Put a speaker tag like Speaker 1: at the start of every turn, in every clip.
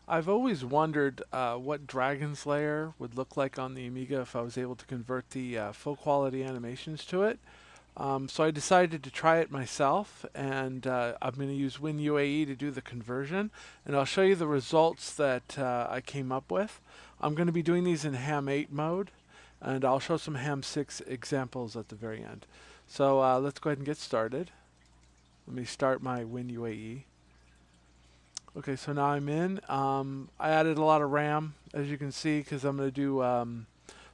Speaker 1: I've always wondered what Dragons Lair would look like on the Amiga if I was able to convert the full quality animations to it. So I decided to try it myself, and I'm going to use WinUAE to do the conversion, and I'll show you the results that I came up with. I'm going to be doing these in Ham 8 mode, and I'll show some Ham 6 examples at the very end. So let's go ahead and get started. Let me start my WinUAE. Okay, so now I'm in. I added a lot of RAM, as you can see, because I'm going to do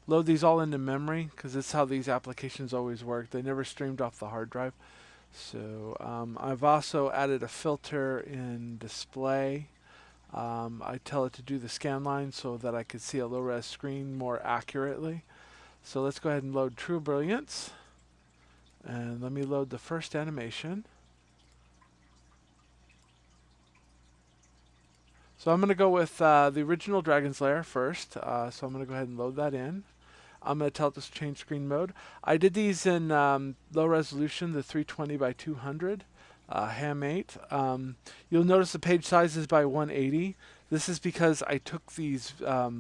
Speaker 1: load these all into memory, because that's how these applications always work. They never streamed off the hard drive. So I've also added a filter in display. I tell it to do the scan line so that I could see a low-res screen more accurately. So let's go ahead and load True Brilliance. And let me load the first animation. So I'm going to go with the original Dragon's Lair first. So I'm going to go ahead and load that in. I'm going to tell it to change screen mode. I did these in low resolution, the 320 by 200, Ham 8. You'll notice the page size is by 180. This is because I took these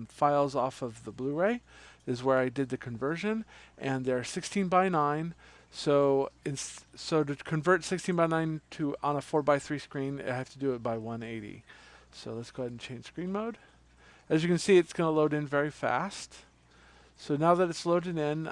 Speaker 1: files off of the Blu-ray, is where I did the conversion, and they're 16 by 9. So to convert 16 by 9 to on a 4 by 3 screen, I have to do it by 180. So let's go ahead and change screen mode. As you can see, it's going to load in very fast. So now that it's loaded in,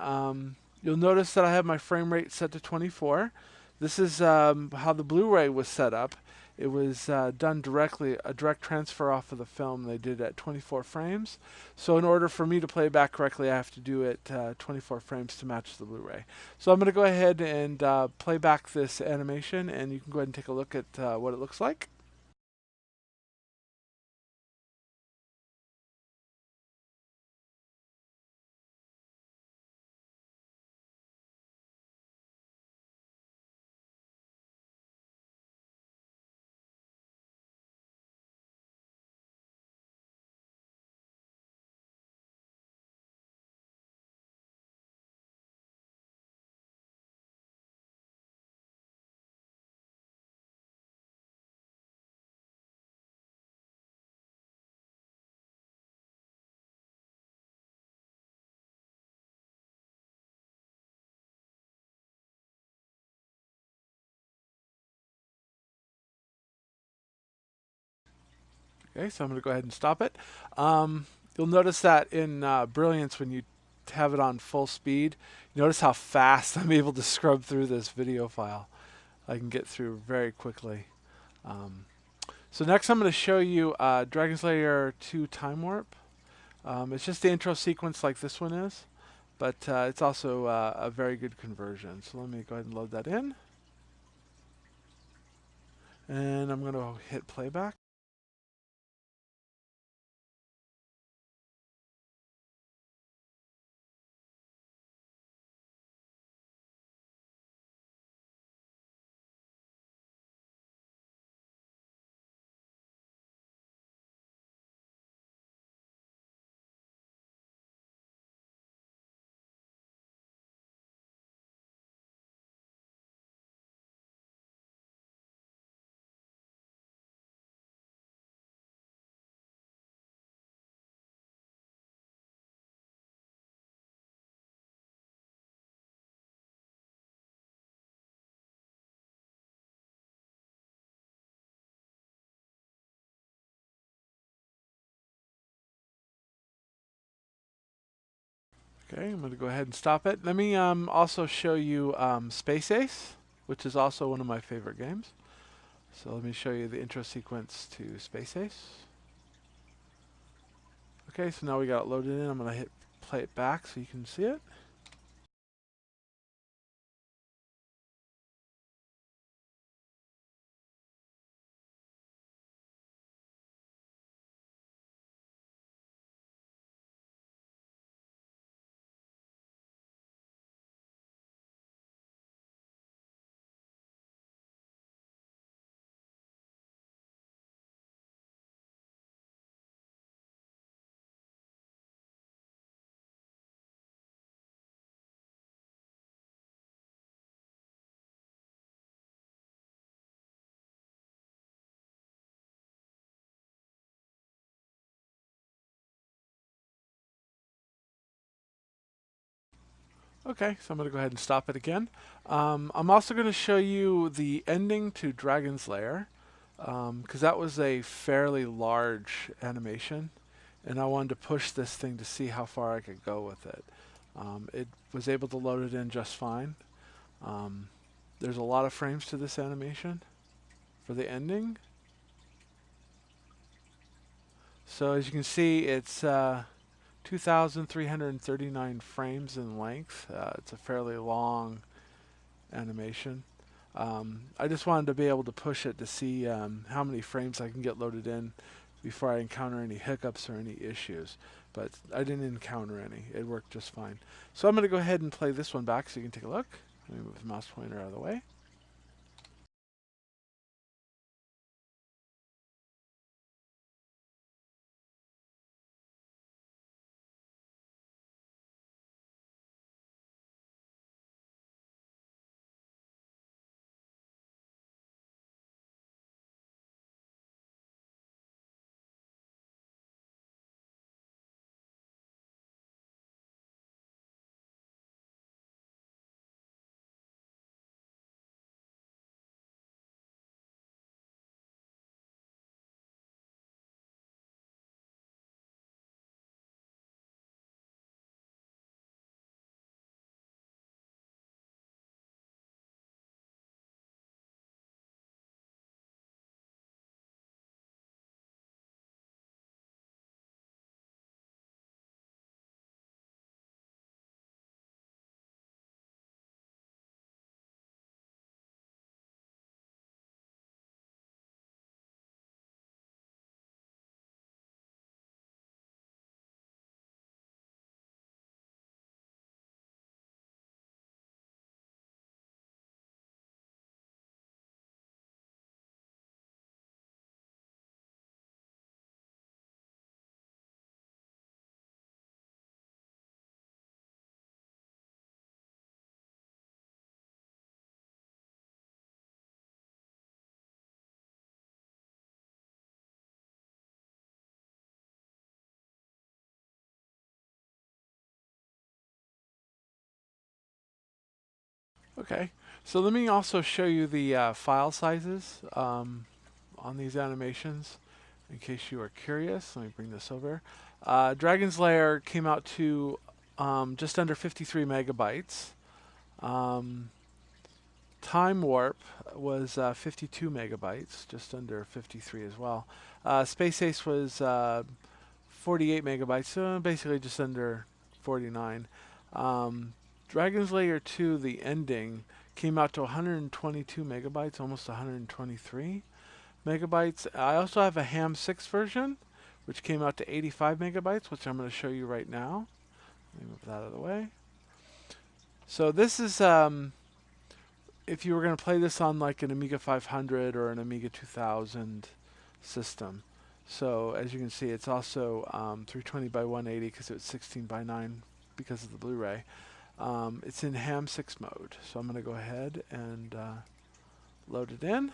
Speaker 1: you'll notice that I have my frame rate set to 24. This is how the Blu-ray was set up. It was done directly, a direct transfer off of the film. They did it at 24 frames. So in order for me to play back correctly, I have to do it 24 frames to match the Blu-ray. So I'm going to go ahead and play back this animation, and you can go ahead and take a look at what it looks like. Okay, so I'm going to go ahead and stop it. You'll notice that in Brilliance, when you have it on full speed, notice how fast I'm able to scrub through this video file. I can get through very quickly. Um, so next I'm going to show you Dragon's Lair 2 Time Warp. It's just the intro sequence like this one is, but it's also a very good conversion. So let me go ahead and load that in. And I'm going to hit playback. Okay, I'm going to go ahead and stop it. Let me also show you Space Ace, which is also one of my favorite games. So let me show you the intro sequence to Space Ace. Okay, so now we got it loaded in. I'm going to hit play it back so you can see it. Okay, so I'm going to go ahead and stop it again. I'm also going to show you the ending to Dragon's Lair, because that was a fairly large animation, and I wanted to push this thing to see how far I could go with it. It was able to load it in just fine. Um, there's a lot of frames to this animation for the ending. So as you can see, it's 2,339 frames in length. It's a fairly long animation. I just wanted to be able to push it to see how many frames I can get loaded in before I encounter any hiccups or any issues. But I didn't encounter any. It worked just fine. So I'm going to go ahead and play this one back so you can take a look. Let me move the mouse pointer out of the way. Okay, so let me also show you the file sizes on these animations in case you are curious. Let me bring this over. Dragon's Lair came out to just under 53 megabytes. Um, Time Warp was 52 megabytes, just under 53 as well. Space Ace was 48 megabytes, so basically just under 49. Um, Dragon's Lair 2, the ending, came out to 122 megabytes, almost 123 megabytes. I also have a Ham 6 version, which came out to 85 megabytes, which I'm going to show you right now. Let me move that out of the way. So this is if you were going to play this on like an Amiga 500 or an Amiga 2000 system. So as you can see, it's also 320 by 180 because it's 16 by 9 because of the Blu-ray. It's in Ham 6 mode. So I'm going to go ahead and load it in.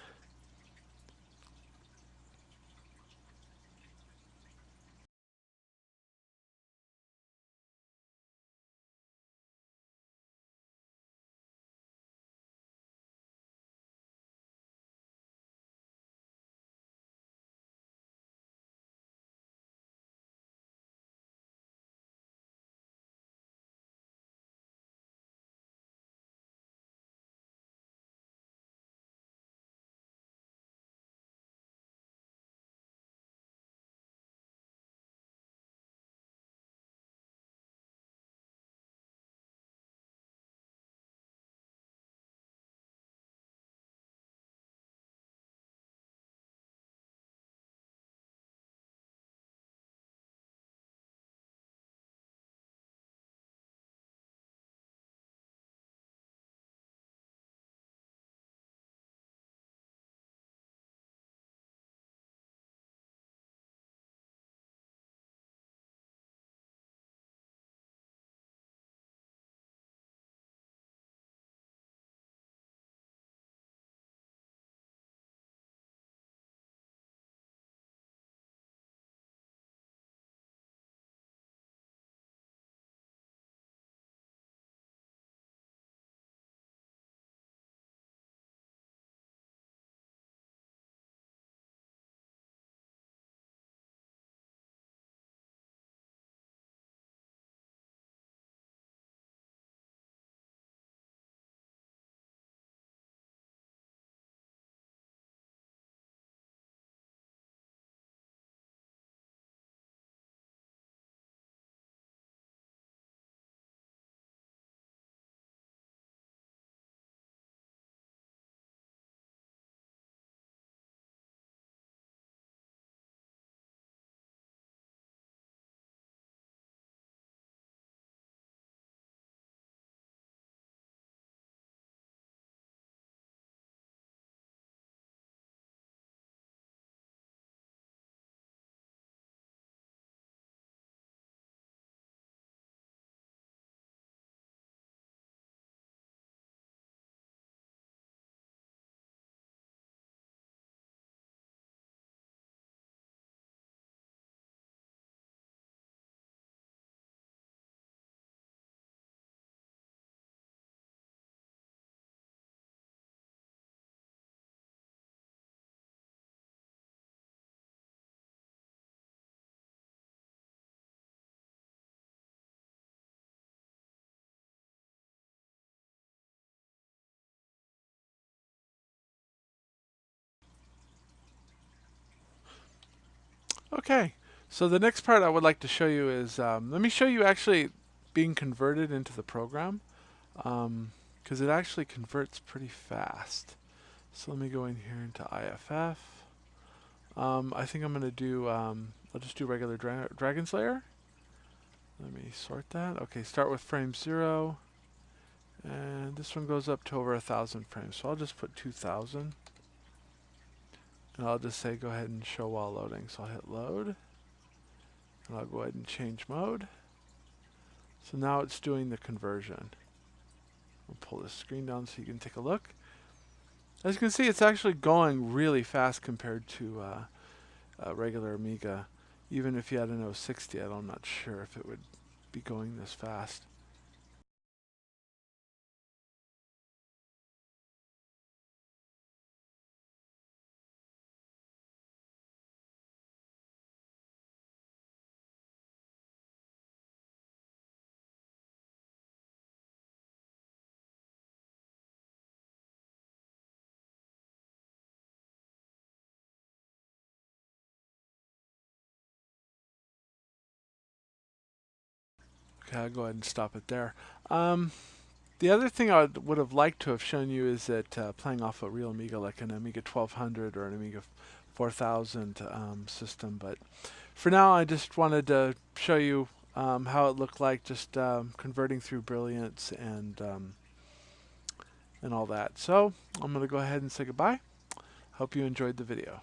Speaker 1: Okay, so the next part I would like to show you is, let me show you actually being converted into the program, because it actually converts pretty fast. So let me go in here into IFF. I think I'm going to do, I'll just do regular Dragons Lair. Let me sort that. Okay, start with frame 0. And this one goes up to over 1,000 frames. So I'll just put 2,000. And I'll just say go ahead and show while loading. So I'll hit load. And I'll go ahead and change mode. So now it's doing the conversion. We'll pull this screen down so you can take a look. As you can see, it's actually going really fast compared to a regular Amiga. Even if you had an 060, I'm not sure if it would be going this fast. Okay, I'll go ahead and stop it there. The other thing I would have liked to have shown you is that playing off a real Amiga, like an Amiga 1200 or an Amiga 4000 system. But for now, I just wanted to show you how it looked like just converting through Brilliance and all that. So I'm going to go ahead and say goodbye. Hope you enjoyed the video.